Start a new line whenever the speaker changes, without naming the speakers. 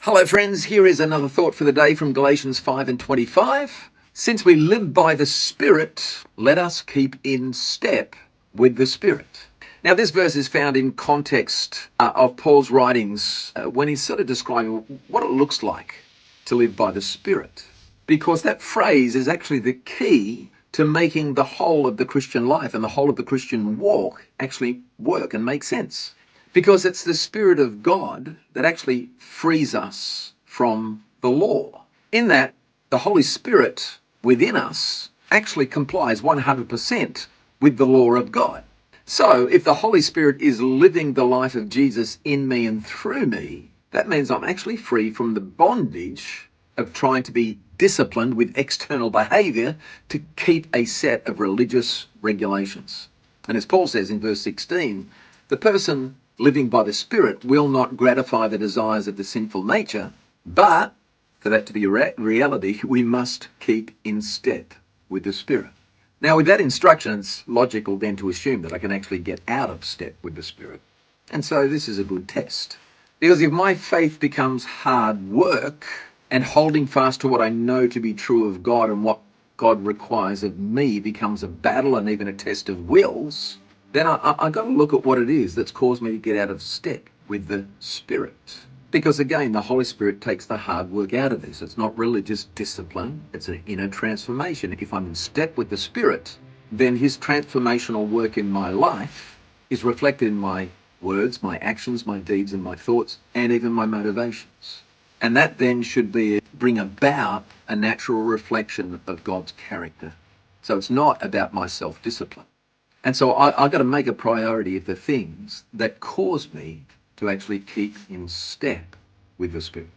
Hello, friends. Here is another thought for the day from Galatians 5 and 25. Since we live by the Spirit, let us keep in step with the Spirit. Now, this verse is found in context of Paul's writings when he's sort of describing what it looks like to live by the Spirit. Because that phrase is actually the key to making the whole of the Christian life and the whole of the Christian walk actually work and make sense. Because it's the Spirit of God that actually frees us from the law. In that, the Holy Spirit within us actually complies 100% with the law of God. So, if the Holy Spirit is living the life of Jesus in me and through me, that means I'm actually free from the bondage of trying to be disciplined with external behavior to keep a set of religious regulations. And as Paul says in verse 16, the person living by the Spirit will not gratify the desires of the sinful nature, but for that to be a reality, we must keep in step with the Spirit. Now, with that instruction, it's logical then to assume that I can actually get out of step with the Spirit. And so this is a good test. Because if my faith becomes hard work and holding fast to what I know to be true of God and what God requires of me becomes a battle and even a test of wills, then I've got to look at what it is that's caused me to get out of step with the Spirit. Because again, the Holy Spirit takes the hard work out of this. It's not religious discipline, it's an inner transformation. If I'm in step with the Spirit, then his transformational work in my life is reflected in my words, my actions, my deeds, and my thoughts, and even my motivations. And that then should bring about a natural reflection of God's character. So it's not about my self-discipline. And so I've got to make a priority of the things that cause me to actually keep in step with the Spirit.